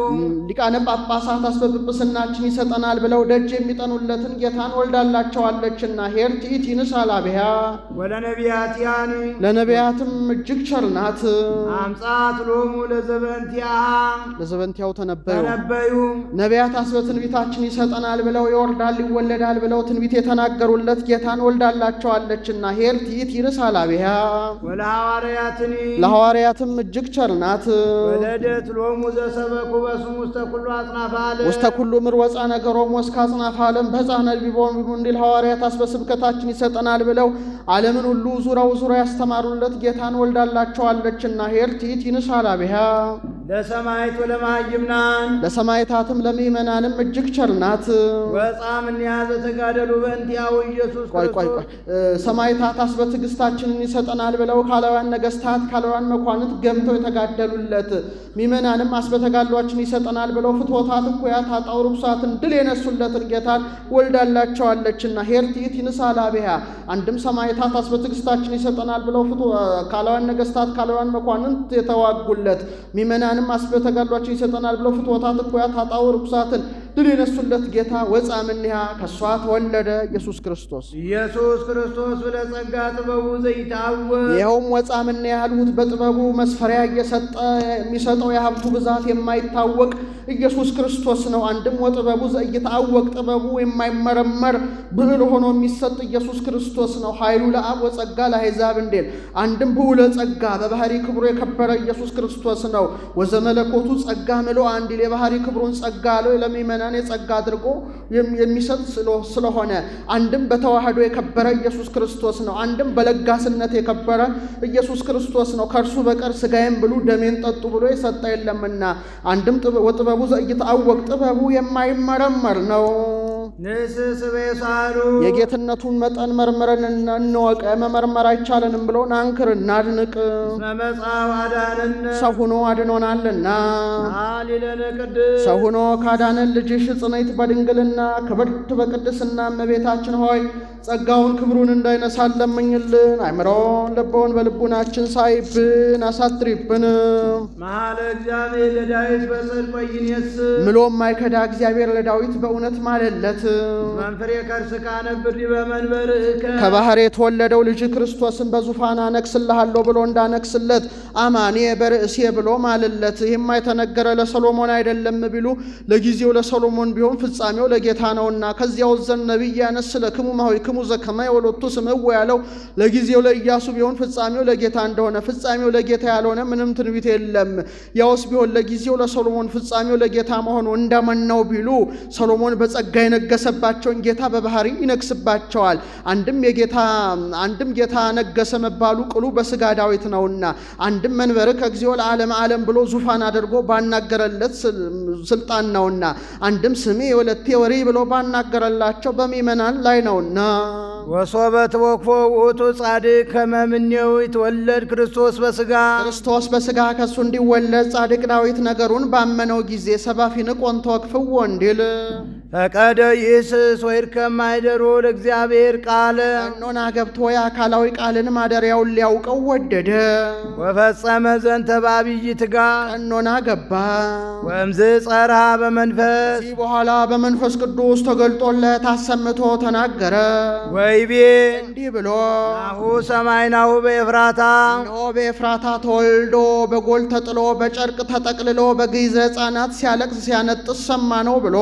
ሊቃነ ጳጳሳት አስበጵጵስናችን ይሰጠናል ብለው ደጅ የሚጠኑለትን ጌታን ወልዳላቸዋለችና ሄርቲቲ ንሳላቢያ ወለነቢያት ያኒ ለነቢያትም እጅግ ቸርናት። አምጻት ሎሙ ለዘበንቲያው ተነበዩ ነቢያት አስበ ትንቢታችን ይሰጠናል ብለው ይወርዳል ይወለዳል ብለው ትንቢት የተናገሩለት ጌታን ወልዳላቸዋለችና ሄርቲቲ ንሳላቢያ ወለሐዋርያትኒ ለሐዋርያትም እጅግ ቸርናት። ወለደት ሎሙ ዘሰበኩ በስሙ ውስተ ኩሉ አጽናፈ ዓለም ውስተ ኩሉ ምርወፃ ነገሮም ወስከ አጽናፈ ዓለም በሕፃነ ቢቦን እንዲል ሐዋርያት አስበ ስብከታችን ይሰጠናል ብለው ዓለምን ሁሉ ዙረው ያስተማሩለት ጌታን ወልዳላቸዋለችና ሄርቲቲ ንሳላቢያ ለሰማዕት ወለመሃይምናን ለሰማዕታትም ለምእመናንም እጅግ ቸርናት። ወጻም እንያዘ ተጋደሉ በእንቲአሁ ኢየሱስ ክርስቶስ ሰማዕታት አስበ ትዕግስታችንን ይሰጠናል ብለው ካላውያን ነገሥታት ካላውያን መኳንንት ገምተው የተጋደሉለት ምእመናንም አስበ ተጋድሏችን ይሰጠናል ብለው ፍትወታት እኩያት ኃጣው ርኩሳትን ድል የነሱለትን ጌታን ወልዳላቸዋለችና ሄርቲቲ ንሳላቢያ አንድም ሰማዕታት አስበ ትዕግስታችን ይሰጠናል ብለው ካላውያን ነገሥታት ካላውያን መኳንንት የተዋጉለት ምእመናንም አስበ ተጋድሏችን ይሰጠናል ብለው ፍትወታት እኩያት ኃጣው ርኩሳትን ድል የነሱለት ጌታ ወጻምንያ ከሷ ተወለደ ኢየሱስ ክርስቶስ ብለ ጸጋ ጥበቡ ዘይታወቅ ይኸውም ወጻምንያ ያሉት በጥበቡ መስፈሪያ የሚሰጠው የሀብቱ ብዛት የማይታወቅ ኢየሱስ ክርስቶስ ነው። አንድም ወጥበቡ ዘይታወቅ ጥበቡ የማይመረመር ብዕል ሆኖ የሚሰጥ ኢየሱስ ክርስቶስ ነው። ኃይሉ ለአብ ወጸጋ ለአሕዛብ እንዴል አንድም ብዑለ ጸጋ በባህሪ ክብሩ የከበረ ኢየሱስ ክርስቶስ ነው። ወዘመለኮቱ ጸጋ ምሉአ እንዲል የባህሪ ክብሩን ጸጋ አለው ለምእመናን የጸጋ አድርጎ የሚሰጥ ስለሆነ አንድም በተዋህዶ የከበረ ኢየሱስ ክርስቶስ ነው። አንድም በለጋስነት የከበረ ኢየሱስ ክርስቶስ ነው። ከእርሱ በቀር ሥጋዬን ብሉ ደሜን ጠጡ ብሎ የሰጠ የለምና አንድም ወጥበቡ ዘይታወቅ ጥበቡ የማይመረመር ነው። ንስስቤሳሉ የጌትነቱን መጠን መርምረን እንወቅ መመርመር አይቻለንም ብሎ ናንክር እናድንቅ። መመጻው አዳነነ ሰው ሆኖ አድኖናልና አሊለነ ቅድስ ሰው ሆኖ ካዳነን ልጅሽ ጽንዕት በድንግልና ክብርት በቅድስና እመቤታችን ሆይ ጸጋውን ክብሩን እንዳይነሳን ለምኝልን። አይምሮን ልቦን በልቡናችን ሳይብን አሳድሪብን። መሐለ እግዚአብሔር ለዳዊት በጽድቅ ወይንየስ ምሎ ማይከዳ እግዚአብሔር ለዳዊት በእውነት ማለለት። መንፈሬ ከርስካ ነብር በመንበርህ ከባህር የተወለደው ልጅ ክርስቶስን በዙፋን አነግስልሃለሁ ብሎ እንዳነግስለት አማኔ በርእሴ ብሎ ማለለት። ይህም የተነገረ ለሰሎሞን አይደለም ቢሉ ለጊዜው ለሰሎሞን ቢሆን ፍጻሜው ለጌታ ነውና ከዚያው ዘን ነቢይ ያነስ ለክሙ ማሆይክሙ ዘከመ ወሎቱ ስምው ያለው ለጊዜው ለኢያሱ ቢሆን ፍጻሜው ለጌታ እንደሆነ ፍጻሜው ለጌታ ያልሆነ ምንም ትንቢት የለም። ያውስ ቢሆን ለጊዜው ለሰሎሞን ፍጻሜው ለጌታ መሆኑ እንደመነው ቢሉ ሰሎሞን በጸጋ የነገሰባቸውን ጌታ በባህሪ ይነግስባቸዋል። አንድም ጌታ ነገሰ መባሉ ቅሉ በስጋ ዳዊት ነውና አንድም መንበር ከግዚኦ ለዓለም ዓለም ብሎ ዙፋን አድርጎ ባናገረለት ስልጣን ነውና አንድም ስሜ ወለቴ ወሪ ብሎ ባናገረላቸው በምእመናን ላይ ነውና ወሶበት ወክፎ ውእቱ ጻድቅ ከመምኔው ይትወለድ ክርስቶስ በስጋ ከሱ እንዲወለድ ጻድቅ ዳዊት ነገሩን ባመነው ጊዜ ሰባፊን ቆንቶ ወክፍዎ እንዲል ፈቀደ ኢየሱስ ወይርከም ማይደሮ ለእግዚአብሔር ቃል ቀኖና ገብቶ የአካላዊ ቃልን ማደሪያውን ሊያውቀው ወደደ። ወፈጸመ ዘንተ በአብይ ትጋት ቀኖና ገባ። ወእምዝ ጸርሃ በመንፈስ በኋላ በመንፈስ ቅዱስ ተገልጦለት አሰምቶ ተናገረ። ወይ ወይቤ እንዲህ ብሎ ናሁ ሰማይናሁ በኤፍራታ እነሆ በኤፍራታ ተወልዶ በጎል ተጥሎ በጨርቅ ተጠቅልሎ በግይዘ ሕፃናት ሲያለቅስ ሲያነጥስ ሰማ ነው ብሎ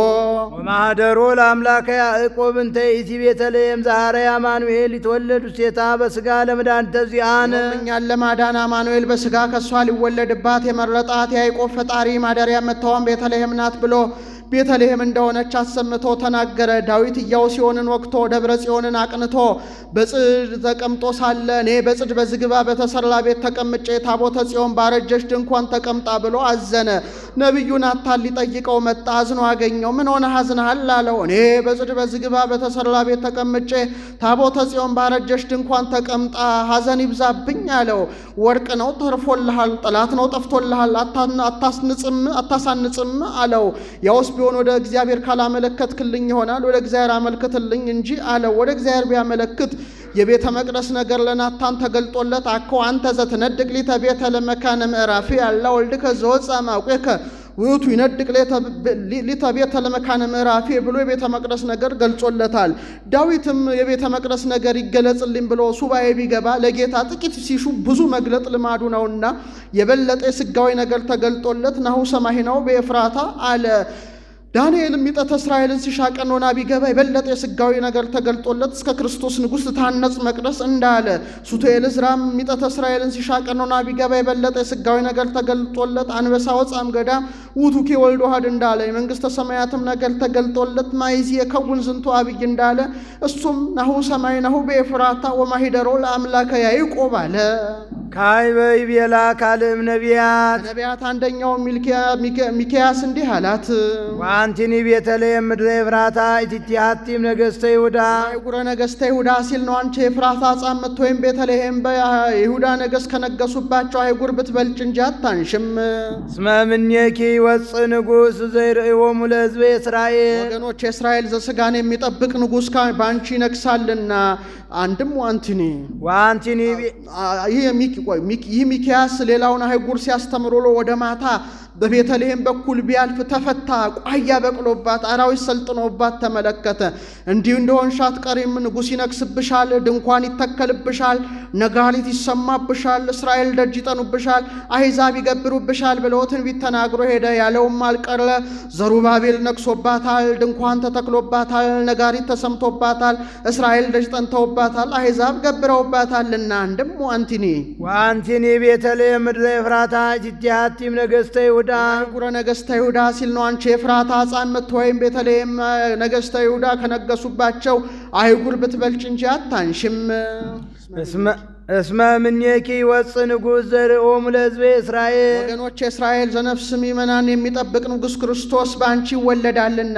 ወማህደሮ ለአምላከ ያዕቆብ እንተ ይእቲ ቤተልሔም ዘሐረየ አማኑኤል ይትወለድ ውስቴታ በሥጋ ለመድኃኒተ ዚአነ እኛን ለማዳን አማኑኤል በሥጋ ከሷ ሊወለድባት የመረጣት ያዕቆብ ፈጣሪ ማደሪያ መታወን ቤተልሔም ናት ብሎ ቤተልሔም እንደሆነች አሰምቶ ተናገረ። ዳዊት ኢያቡስዮንን ወግቶ ደብረ ጽዮንን አቅንቶ በጽድ ተቀምጦ ሳለ እኔ በጽድ በዝግባ በተሰራ ቤት ተቀምጬ ታቦተ ጽዮን ባረጀች ድንኳን ተቀምጣ ብሎ አዘነ። ነቢዩ ናታን ሊጠይቀው መጣ። አዝኖ አገኘው። ምን ሆነህ አዝነሃል አለው። እኔ በጽድ በዝግባ በተሰራ ቤት ተቀምጬ ታቦተ ጽዮን ባረጀች ድንኳን ተቀምጣ ሐዘን ይብዛብኝ አለው። ወርቅ ነው ተርፎልሃል፣ ጠላት ነው ጠፍቶልሃል፣ አታሳንጽም አለው። ያውስ ቢሆን ወደ እግዚአብሔር ካላመለከትክልኝ ይሆናል፣ ወደ እግዚአብሔር አመልክትልኝ እንጂ አለው። ወደ እግዚአብሔር ቢያመለክት የቤተ መቅደስ ነገር ለናታን ተገልጦለት አኮ አንተ ዘትነድቅ ሊተ ቤተ ለመካነ ምዕራፊ ያላ ወልድከ ዘወፅአ እማውቄከ ውእቱ ይነድቅ ሊተ ቤተ ለመካነ ምዕራፊ ብሎ የቤተ መቅደስ ነገር ገልጾለታል። ዳዊትም የቤተ መቅደስ ነገር ይገለጽልኝ ብሎ ሱባኤ ቢገባ ለጌታ ጥቂት ሲሹ ብዙ መግለጥ ልማዱ ነውና የበለጠ የሥጋዊ ነገር ተገልጦለት ናሁ ሰማሂናሁ በኤፍራታ አለ። ዳንኤልም ሚጠተ እስራኤልን ሲሻ ቀኖና ቢገባ የበለጠ የሥጋዊ ነገር ተገልጦለት እስከ ክርስቶስ ንጉሥ ታነጽ መቅደስ እንዳለ። ሱቱኤል ዕዝራም ሚጠተ እስራኤልን ሲሻ ቀኖና ቢገባ የበለጠ የሥጋዊ ነገር ተገልጦለት አንበሳ ወፃም ገዳም ውቱኬ ወልድ ዋህድ እንዳለ። የመንግሥተ ሰማያትም ነገር ተገልጦለት ማይዚ የከውን ዝንቱ አብይ እንዳለ። እሱም ናሁ ሰማይናሁ በኤፍራታ ወማሂደሮ ለአምላከ ያዕቆብ አለ። ካዕበ ይቤላ ካልእም ነቢያት ነቢያት አንደኛው ሚክያስ እንዲህ አላት። ወአንቲኒ ቤተልሔም ምድረ ኤፍራታ ኢቲቲሃቲም ነገሥተ ይሁዳ አይጉረ ነገሥተ ይሁዳ ሲል ነው። አንቺ ኤፍራታ ጻምት ወይም ቤተልሔም በይሁዳ ነገሥት ከነገሱባቸው አይጉር ብትበልጭ እንጂ አታንሽም። እስመ እምኔኪ ይወፅእ ንጉሥ ዘይርእዮሙ ለሕዝበ እስራኤል ወገኖች የእስራኤል ዘሥጋን የሚጠብቅ ንጉሥ በአንቺ ይነግሳልና። አንድም ወአንቲኒ ይህ ሚክያስ ሌላውን አይጉር ሲያስተምሮ ወደ ማታ በቤተልሔም በኩል ቢያልፍ ተፈታ። ቋያ በቅሎባት አራዊት ሰልጥኖባት ተመለከተ። እንዲሁ እንደሆንሽ አትቀሪም፣ ንጉሥ ይነግስብሻል፣ ድንኳን ይተከልብሻል፣ ነጋሪት ይሰማብሻል፣ እስራኤል ደጅ ይጠኑብሻል፣ አሕዛብ ይገብሩብሻል ብሎ ትንቢት ተናግሮ ሄደ። ያለውም አልቀረ። ዘሩባቤል ነግሶባታል፣ ድንኳን ተተክሎባታል፣ ነጋሪት ተሰምቶባታል፣ እስራኤል ደጅ ጠንተውባታል፣ አሕዛብ ገብረውባታልና። አንድም ወአንቲኒ ቤተልሔም ምድረ ኤፍራታ ኢቲሃቲም ነገሥተ ይሁዳ አይጉረ ነገሥተ ይሁዳ ሲል ነው። አንቺ ኤፍራታ ጻምት ወይም ቤተልሔም ነገሥተ ይሁዳ ከነገሱባቸው አይጉር ብትበልጭ እንጂ አታንሽም። እስመ እምኔኪ ይወፅእ ንጉሥ ዘርእዮሙ ለሕዝበ እስራኤል ወገኖች የእስራኤል ዘነፍስ ምእመናን የሚጠብቅ ንጉሥ ክርስቶስ በአንቺ ይወለዳልና።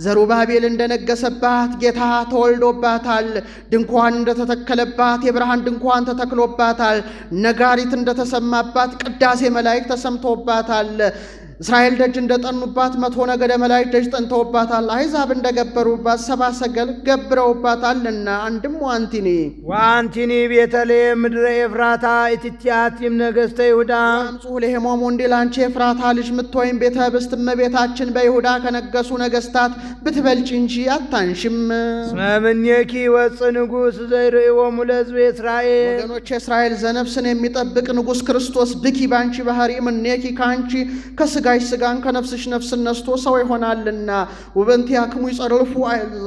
ዘሩባቤል እንደነገሰባት ጌታ ተወልዶባታል። ድንኳን እንደተተከለባት የብርሃን ድንኳን ተተክሎባታል። ነጋሪት እንደተሰማባት ቅዳሴ መላእክት ተሰምቶባታል። እስራኤል ደጅ እንደጠኑባት 100 ነገደ መላእክት ደጅ ጠንተውባታል። አሕዛብ እንደገበሩባት 70 ሰገል ገብረውባታልና። አንድም ወአንቲኒ ቤተልሔም ምድረ ኤፍራታ ኢቲቲሃቲም ነገሥተ ይሁዳ አምጹ ለሄሞሙ እንዲል አንቺ ኤፍራታ ልጅ ምትወይም ቤተ ብስት እመቤታችን በይሁዳ ከነገሱ ነገሥታት ብትበልጭ እንጂ አታንሽም። እስመ እምኔኪ ይወፅእ ንጉሥ ዘይርእዮሙ ለሕዝበ እስራኤል ወገኖች የእስራኤል ዘነፍስን የሚጠብቅ ንጉሥ ክርስቶስ ብኪ ባንቺ ባህሪ እምኔኪ ካንቺ ከሥጋ ሥጋን ከነፍስሽ ነፍስን ነስቶ ሰው ይሆናልና። ወበእንቲአክሙ ይጸርፉ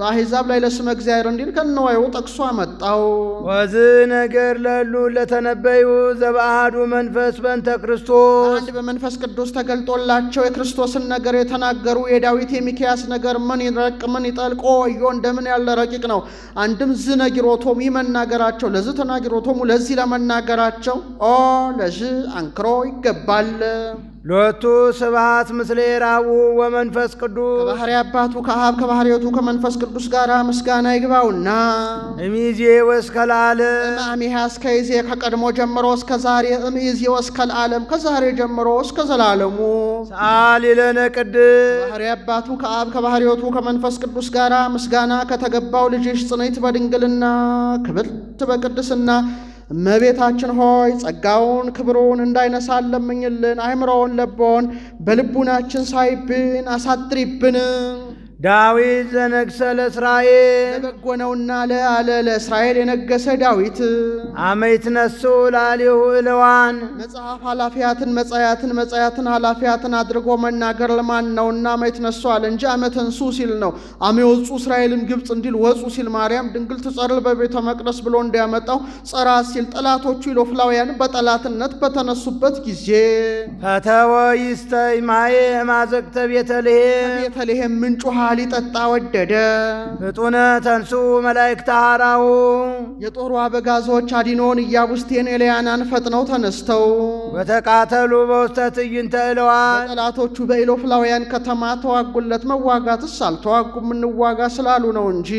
አሕዛብ ላይ ለስመ እግዚአብሔር እንዲል ከነዋዩ ጠቅሶ አመጣው። ወዝ ነገር ለሉ ለተነበዩ ዘበአሐዱ መንፈስ በእንተ ክርስቶስ አንድ በመንፈስ ቅዱስ ተገልጦላቸው የክርስቶስን ነገር የተናገሩ የዳዊት የሚክያስ ነገር ምን ይረቅ ምን ይጠልቆ እዮ እንደምን ያለ ረቂቅ ነው። አንድም ዝ ነጊሮቶሙ ይመናገራቸው ለዝ ተናጊሮቶሙ ለዚህ ለመናገራቸው ለዚህ አንክሮ ይገባል። ሎቱ ስብሐት ምስለ ራቡ ወመንፈስ ቅዱስ ከባህሪ አባቱ ከአብ ከባህሪቱ ከመንፈስ ቅዱስ ጋር ምስጋና ይግባውና እምይእዜ ወእስከ ለዓለም አሚሃ እስከ ይዜ ከቀድሞ ጀምሮ እስከ ዛሬ እምይእዜ ወእስከ ለዓለም ከዛሬ ጀምሮ እስከ ዘላለሙ ሰአሊ ለነ ቅድስት ከባህሪ አባቱ ከአብ ከባህሪቱ ከመንፈስ ቅዱስ ጋር ምስጋና ከተገባው ልጅሽ ጽንዕት በድንግልና ክብርት በቅድስና እመቤታችን ሆይ ጸጋውን ክብሩን እንዳይነሳን ለምኝልን። አእምሮውን ለቦን በልቡናችን ሳይብን አሳድሪብን። ዳዊት ዘነግሠ ለእስራኤል ለበጎ ነውና ለአለ ለእስራኤል የነገሰ ዳዊት አመ ይትነሡ ላዕሌሁ እለዋን መጽሐፍ ኃላፊያትን መጻያትን ኃላፊያትን አድርጎ መናገር ለማን ነውና አመ ይትነሡ አለ እንጂ አመ ተንሡ ሲል ነው። አመ ይወፁ እስራኤልም ግብፅ እንዲል ወፁ ሲል ማርያም ድንግል ትጸርል በቤተ መቅደስ ብሎ እንዲያመጣው ጸራት ሲል ጠላቶቹ ኢሎፍላውያን በጠላትነት በተነሱበት ጊዜ ፈተወ ይስተይ ማየ ማዘቅተ ቤተልሔም ምንጭ ውሃ ሊጠጣ ወደደ። ፍጡነ ተንሱ መላእክተ ሐራሁ የጦሩ አበጋዞች አዲኖን ኢያቡስቴን ኤልያናን ፈጥነው ተነስተው ወተቃተሉ በውስተ ትዕይንተ እለዋን ጠላቶቹ በኢሎፍላውያን ከተማ ተዋጉለት። መዋጋትስ አልተዋጉም እንዋጋ ስላሉ ነው እንጂ።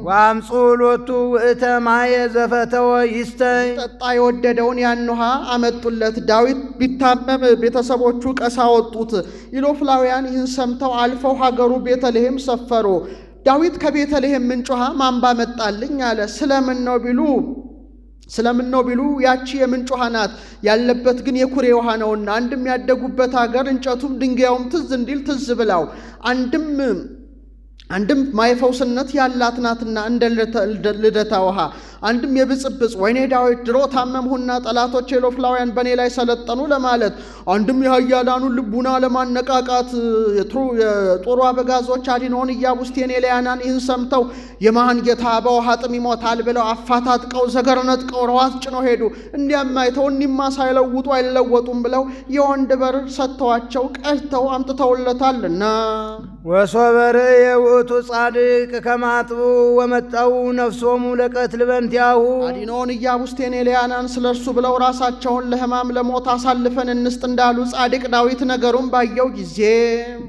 ወአምፁ ሎቱ ውእተ ማየ ዘፈተወ ይስተይ ጠጣ የወደደውን ያን ውሃ አመጡለት። ዳዊት ቢታመም ቤተሰቦቹ ቀሳ ወጡት። ኢሎፍላውያን ይህን ሰምተው አልፈው ሀገሩ ቤተልሔም ሰፈሩ። ዳዊት ከቤተልሔም ምንጭ ውሃ ማንባ መጣልኝ አለ። ስለምን ነው ቢሉ ያቺ የምንጭ ውሃ ናት፣ ያለበት ግን የኩሬ ውሃ ነውና አንድም ያደጉበት ሀገር እንጨቱም ድንጋዩም ትዝ እንዲል ትዝ ብላው አንድም ማይፈውስነት ያላት ናትና እንደ ልደታ ውሃ አንድም የብጽብጽ ወይኔ ዳዊት ድሮ ታመምሁና ጠላቶች ኢሎፍላውያን በእኔ ላይ ሰለጠኑ ለማለት አንድም የኃያላኑን ልቡና ለማነቃቃት የጦሩ አበጋዞች አዲኖን ኢያቡስቴን ኤልያናን ይህን ሰምተው የማን ጌታ በውሃ ጥም ይሞታል ብለው አፋታጥቀው ዘገር ነጥቀው ረዋት ጭነው ሄዱ። እንዲያም አይተው እኒማ ሳይለውጡ አይለወጡም ብለው የወንድ በር ሰጥተዋቸው ቀድተው አምጥተውለታልና ወሶበ ርእየ ውእቱ ጻድቅ ከማጥቡ ወመጣው ነፍሶሙ ለቀትል በእንቲአሁ አዲኖን ኢያቡስቴን ኤልያናን ስለ እርሱ ብለው ራሳቸውን ለሕማም ለሞት አሳልፈን እንስጥ እንዳሉ ጻድቅ ዳዊት ነገሩን ባየው ጊዜ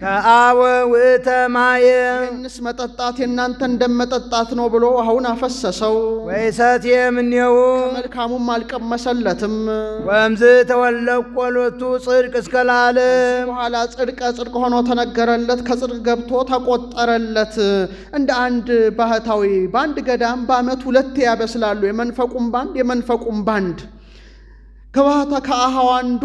ከአወ ውእተ ማየ ይህንስ መጠጣት የእናንተ እንደመጠጣት ነው ብሎ ውሃውን አፈሰሰው። ወይሰትየ እምኔሁ መልካሙም አልቀመሰለትም። ወእምዝ ተወለቆ ሎቱ ጽድቅ እስከ ለዓለም በኋላ ጽድቅ ሆኖ ተነገረለት፣ ከጽድቅ ገብቶ ተቆጠረለት። እንደ አንድ ባህታዊ በአንድ ገዳም በዓመት 2 ያበስላሉ። የመንፈቁም ባንድ ከባታ ከአሃው አንዱ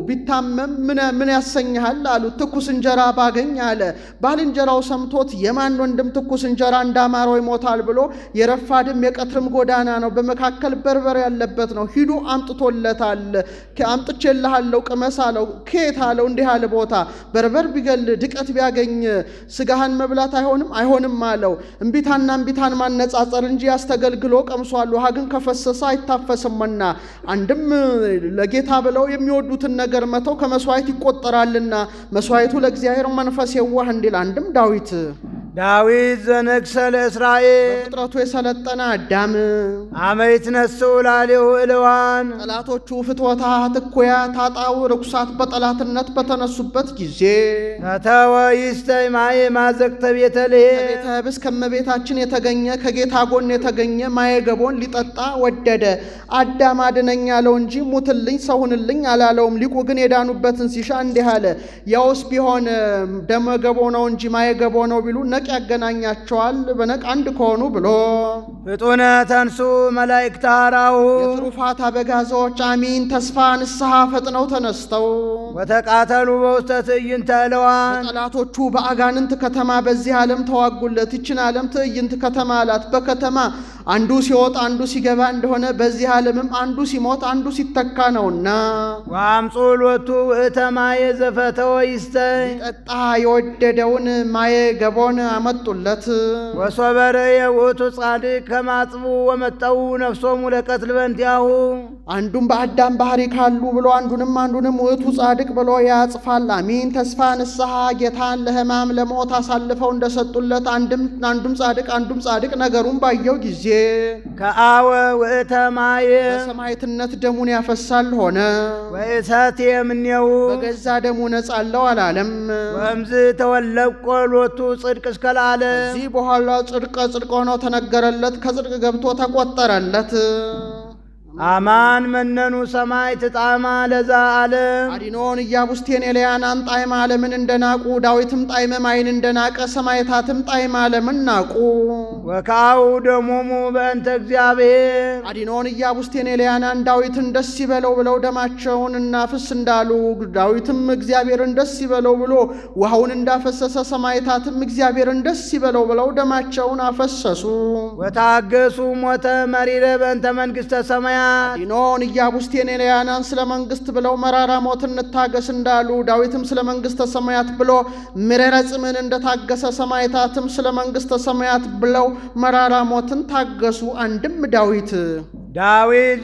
ቢታመም ምን ያሰኛል አሉ። ትኩስ እንጀራ ባገኝ አለ። ባልንጀራው ሰምቶት የማን ወንድም ትኩስ እንጀራ እንዳማረው ይሞታል ብሎ የረፋድም የቀትርም ጎዳና ነው፣ በመካከል በርበሬ ያለበት ነው። ሂዱ አምጥቶለታል። አምጥቼልሃለሁ ቅመስ አለው። ከየት አለው። እንዲህ አለ ቦታ በርበር ቢገል ድቀት ቢያገኝ ስጋህን መብላት አይሆንም አለው። እምቢታን ማነጻጸር እንጂ ያስተገልግሎ ቀምሷል። ውሃ ግን ከፈሰሰ አይታፈስምና አንድም ለጌታ ብለው የሚወዱትን ነገር መተው ከመስዋዕት ይቆጠራልና መስዋዕቱ ለእግዚአብሔር መንፈስ የዋህ እንዲል አንድም ዳዊት ዘነግሠ ለእስራኤል በፍጥረቱ የሰለጠነ አዳም አመ ይትነሡ ላዕሌሁ እልዋን ጠላቶቹ ፍትወታት እኩያት ኃጣው ርኩሳት በጠላትነት በተነሱበት ጊዜ ፈተወ ይስተይ ማየ ማዘቅተ ቤተልሔም ከቤተ ብስ ከመቤታችን የተገኘ ከጌታ ጎን የተገኘ ማየ ገቦን ሊጠጣ ወደደ። አዳም አድነኝ አለው እንጂ ሙትልኝ ሰውንልኝ አላለውም። ሊቁ ግን የዳኑበትን ሲሻ እንዲህ አለ። ያውስ ቢሆን ደመ ገቦ ነው እንጂ ማየ ገቦ ነው ቢሉ ነቅ ያገናኛቸዋል በነቅ አንድ ከሆኑ ብሎ ፍጡነ ተንሱ መላእክተ ሐራሁ የትሩፋት አበጋዞች አሚን ተስፋ ንስሐ ፈጥነው ተነስተው ወተቃተሉ በውስተ ትዕይንተ እለዋን ጠላቶቹ በአጋንንት ከተማ በዚህ ዓለም ተዋጉለት። ይችን ዓለም ትዕይንት ከተማ አላት። በከተማ አንዱ ሲወጣ አንዱ ሲገባ እንደሆነ በዚህ ዓለምም አንዱ ሲሞት አንዱ ሲተካ ነውና ወአምፁ ሎቱ ውእተ ማየ ዘፈተወ ይስተይ ሊጠጣ የወደደውን ማየ ገቦን አመጡለት። ወሶበ ርእየ ውእቱ ጻድቅ ከማጥቡ ወመጠው ነፍሶሙ ለቀትል በእንቲአሁ አንዱም በአዳም ባህሪ ካሉ ብሎ አንዱንም ውእቱ ጻድቅ ብሎ ያጽፋል። አሚን ተስፋ ንስሐ ጌታን ለሕማም ለሞት አሳልፈው እንደሰጡለት አንዱም ጻድቅ ነገሩን ባየው ጊዜ ከአወ ውእተ ማየ በሰማዕትነት ደሙን ያፈሳል ሆነ። ወእሰትየ እምኔሁ በገዛ ደሙ ነጻለው አላለም። ወእምዝ ተወለቆ ሎቱ ጽድቅ እስከ ለዓለም ከዚህ በኋላ ጽድቅ ሆኖ ተነገረለት፣ ከጽድቅ ገብቶ ተቆጠረለት። አማን መነኑ ሰማይ ትጣማ ለዛ ዓለም አዲኖን ኢያቡስቴን ኤልያናን ጣዕመ ዓለምን እንደናቁ ዳዊትም ጣዕመ ማይን እንደናቀ ሰማዕታትም ጣዕመ ዓለምን ናቁ። ወካው ደሞሙ በእንተ እግዚአብሔር አዲኖን ኢያቡስቴን ኤልያናን ዳዊትን ደስ ይበለው ብለው ደማቸውን እናፍስ እንዳሉ ዳዊትም እግዚአብሔርን ደስ ይበለው ብሎ ውሃውን እንዳፈሰሰ ሰማዕታትም እግዚአብሔርን ደስ ይበለው ብለው ደማቸውን አፈሰሱ። ወታገሱ ሞተ መሪረ በእንተ መንግሥተ ሰማያት አዲኖን ኢያቡስቴን ኤልያናን ስለ መንግሥት ብለው መራራ ሞትን እንታገስ እንዳሉ ዳዊትም ስለ መንግሥተ ሰማያት ብሎ ምረረ ጽምን እንደታገሰ ሰማዕታትም ስለ መንግሥተ ሰማያት ብለው መራራ ሞትን ታገሱ። አንድም ዳዊት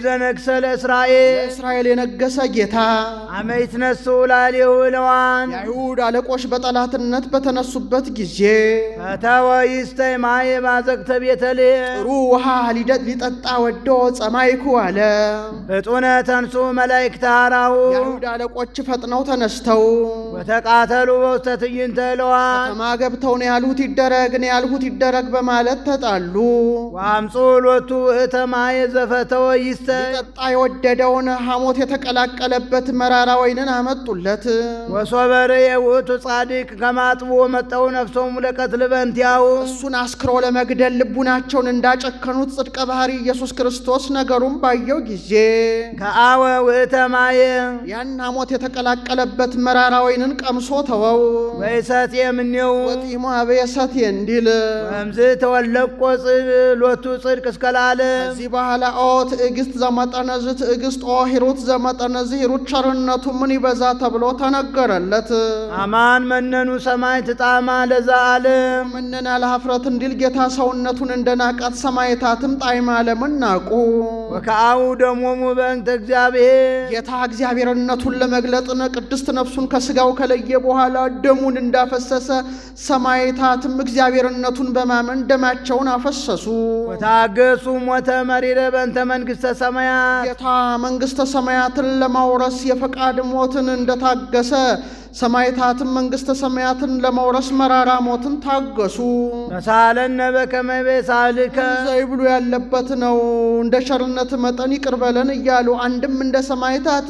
ዘነግሠ ለእስራኤል የነገሰ ጌታ አመ ይትነሱ ላዕሌሁ እለዋን የአይሁድ አለቆች በጠላትነት በተነሱበት ጊዜ ፈተወ ይስተይ ማየ ባዘቅተ ቤተልሔም ጥሩ ውሃ ሊጠጣ ወዶ ጸማይኩ አለ። ፍጡነ ተንሱ መላእክተ ኀራሁ የአይሁድ አለቆች ፈጥነው ተነስተው ወተቃተሉ በውስተ ትዕይንተ እለዋን ከተማ ገብተው ነው ያልሁት ይደረግ በማለት ተጣሉ። ወአምፁ ሎቱ ውእተ ማየ ዘፈተወ ይስተይ ሊጠጣ የወደደውን ሐሞት የተቀላቀለበት መራራ ወይንን አመጡለት። ወሶበ ርእየ ውእቱ ጻድቅ ከማጥቦ መጠው ነፍሶሙ ለቀትል በእንቲአሁ እሱን አስክሮ ለመግደል ልቡናቸውን እንዳጨከኑት ጽድቀ ባህሪ ኢየሱስ ክርስቶስ ነገሩን ባየው ጊዜ ከአወ ውእተ ማየ ያን ሐሞት የተቀላቀለበት መራራ ወይንን ቀምሶ ተወው። ወይሰት የምኔው ወጢሞ አበየሰት እንዲል ወምዝ ተወለቆ ሎቱ ጽድቅ እስከ ለዓለም ከዚህ በኋላ ትዕግስት ዘመጠነዝ ትዕግስት ሂሩት ዘመጠነዝ ሂሩት ቸርነቱ ምን ይበዛ ተብሎ ተነገረለት። አማን መነኑ ሰማይ ትጣማ ለዛ ዓለም ምነና ለኀፍረት እንዲል ጌታ ሰውነቱን እንደናቃት ሰማዕታትም ጣዕመ ዓለምን ናቁ። ወከአው ደሞሙ በእንተ እግዚአብሔር ጌታ እግዚአብሔርነቱን ለመግለጥን ቅድስት ነፍሱን ከስጋው ከለየ በኋላ ደሙን እንዳፈሰሰ ሰማዕታትም እግዚአብሔርነቱን በማመን ደማቸውን አፈሰሱ። ወታገሱ ሞተ መሪረ በእንተ መንግሥተ ሰማያት ጌታ መንግሥተ ሰማያትን ለማውረስ የፈቃድ ሞትን እንደታገሰ ሰማዕታትም መንግሥተ ሰማያትን ለመውረስ መራራ ሞትን ታገሱ። ተሳለነ በከመ ቤሳልከ ዘይብሉ ያለበት ነው። እንደ ቸርነት መጠን ይቅር በለን እያሉ አንድም እንደ ሰማዕታት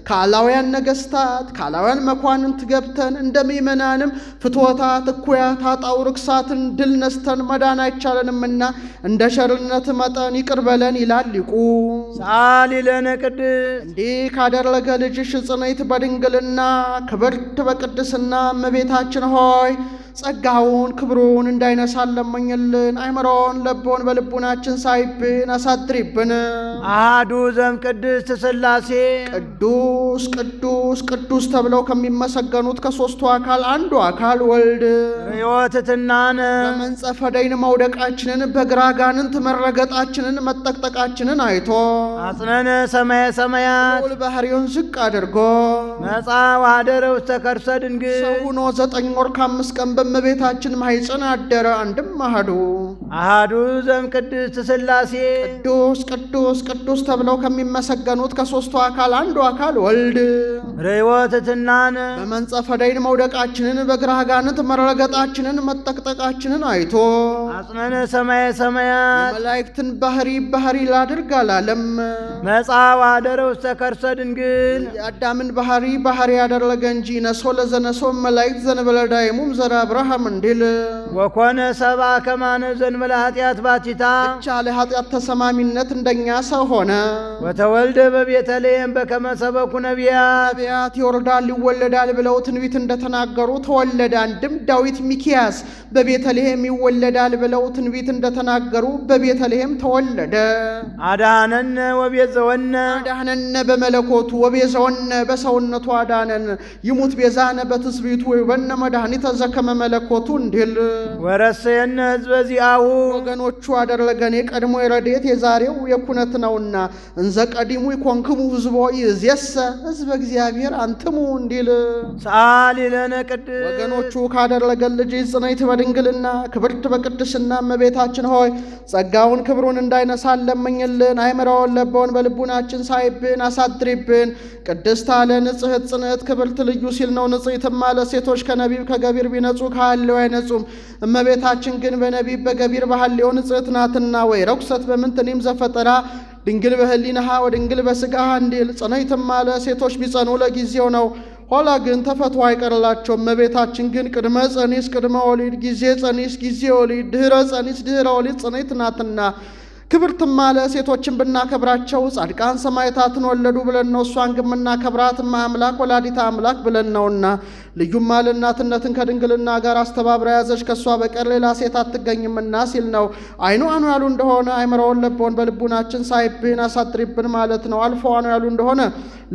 ከአላውያን ነገሥታት ከአላውያን መኳንንት ገብተን እንደ ምእመናንም ፍትወታት እኩያት ኃጣው ርክሳትን ድል ነስተን መዳን አይቻለንምና እንደ ቸርነት መጠን ይቅር በለን ይላል ሊቁ። ሰአሊ ለነ ቅድስት እንዲህ ካደረገ ልጅሽ ጽንዕት በድንግልና ክብርት በቅድስና እመቤታችን ሆይ ጸጋውን ክብሩን እንዳይነሳን ለመኝልን። አይምሮን ለቦን በልቡናችን ሳይብን አሳድሪብን። አሐዱ ዘም ቅድስት ሥላሴ ቅዱስ ቅዱስ ቅዱስ ተብለው ከሚመሰገኑት ከሦስቱ አካል አንዱ አካል ወልድ ርዮትትናነ በመንጸፈ ደይን መውደቃችንን በግራ ጋንንት መረገጣችንን መጠቅጠቃችንን አይቶ አጽነነ ሰማየ ሰማያት ልዑል ባህሪውን ዝቅ አድርጎ መጻ ወኀደረ ውስተ ከርሰ ድንግል ሰው ሆኖ 9 ወር ከ5 ቀን በእመቤታችን ማኅፀን አደረ። አንድም አሐዱ ዘም ቅድስት ሥላሴ ቅዱስ ቅዱስ ቅዱስ ተብለው ከሚመሰገኑት ከሦስቱ አካል አንዱ አካል ወልድ ርዮትትናነ በመንጸፈ ደይን መውደቃችንን በግራ ጋንንት መረገጣችንን መጠቅጠቃችንን አይቶ አጽነነ ሰማየ ሰማያት የመላእክትን ባህሪ ላድርግ አላለም። መጻ ወኀደረ ውስተ ከርሰ ድንግል የአዳምን ባህሪ ያደረገ እንጂ ነሶ ለዘነሶ መላእክት ዘንበለ ዳይሙም ዘራ አብርሃም እንዲል ወኮነ ሰብአ ከማነ ዘንበለ ኃጢአት ባቲታ ብቻ ለኃጢአት ተሰማሚነት እንደኛ ሰው ሆነ። ወተወልደ በቤተልሔም በከመ ሰበኩ ነቢያት ይወርዳል ይወለዳል ብለው ትንቢት እንደተናገሩ ተወለደ። አንድም ዳዊት ሚክያስ በቤተልሔም ይወለዳል ብለው ትንቢት እንደተናገሩ በቤተልሔም ተወለደ። አዳነነ ወቤዘወነ አዳነነ በመለኮቱ ወቤዘወነ በሰውነቱ አዳነን። ይሙት ቤዛነ በትስብእቱ ወይበነ መድኃኒተ ዘከመ መለኮቱ እንዲል ወረሰየነ ሕዝበ ዚአሁ ወገኖቹ አደረገን። የቀድሞ የረድኤት የዛሬው የኩነት ነውና እንዘ ቀዲሙ ይኮንክሙ ሕዝቦ ይእዜሰ ሕዝበ እግዚአብሔር አንትሙ እንዲል ሰአሊ ለነ ቅድስት ወገኖቹ ካደረገን ልጅ ጽንዕት በድንግልና ክብርት በቅድስና እመቤታችን ሆይ ጸጋውን ክብሩን እንዳይነሳን ለምኝልን። አይምሮውን ለቦን በልቡናችን ሳይብን አሳድሪብን። ቅድስት አለ ንጽሕት ጽንዕት ክብርት ልዩ ሲል ነው። ንጽሕትም አለ ሴቶች ከነቢብ ከገቢር ቢነጹ ከሐሌው አይነጹም። እመቤታችን ግን በነቢብ በገቢር በሐሌው ንጽሕት ናትና ወይ ረኩሰት በምንትኒም ዘፈጠራ ድንግል በህሊናሃ ወድንግል በሥጋሃ እንዲል ጽንዕትም አለ። ሴቶች ቢጸኑ ለጊዜው ነው፣ ኋላ ግን ተፈትዋ አይቀርላቸውም። እመቤታችን ግን ቅድመ ጸኒስ ቅድመ ወሊድ፣ ጊዜ ጸኒስ ጊዜ ወሊድ፣ ድኅረ ጸኒስ ድኅረ ወሊድ ጽንዕት ናትና ክብርትም አለ። ሴቶችን ብናከብራቸው ጻድቃን ሰማዕታትን ወለዱ ብለን ነው። እሷን ግን የምናከብራት አምላክ ወላዲተ አምላክ ብለን ነውና። ልዩም አለ እናትነትን ከድንግልና ጋር አስተባብራ ያዘች፣ ከእሷ በቀር ሌላ ሴት አትገኝምና ሲል ነው። አይኑ አኑ ያሉ እንደሆነ አይምረውን ለበውን በልቡናችን ሳይብን አሳድሪብን ማለት ነው። አልፎ አኑ ያሉ እንደሆነ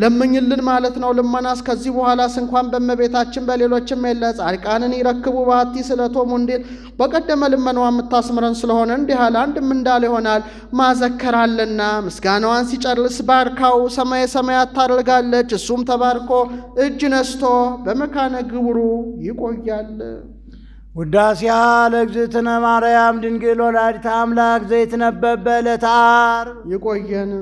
ለምኝልን ማለት ነው። ልመናስ ከዚህ በኋላስ እንኳን በእመቤታችን በሌሎችም የለ። ጻድቃንን ይረክቡ ባቲ ስለቶሙ እንዲል በቀደመ ልመናዋ የምታስምረን ስለሆነ እንዲህ አለ። አንድም እንዳለ ይሆናል ማዘከራለና ምስጋናዋን ሲጨርስ ባርካው ሰማየ ሰማያት ታደርጋለች። እሱም ተባርኮ እጅ ነስቶ በመካነ ግብሩ ይቆያል። ውዳሴሃ ለእግዝእትነ ማርያም ድንግል ወላዲተ አምላክ ዘይትነበብ በዕለተ ዓርብ። ይቆየን።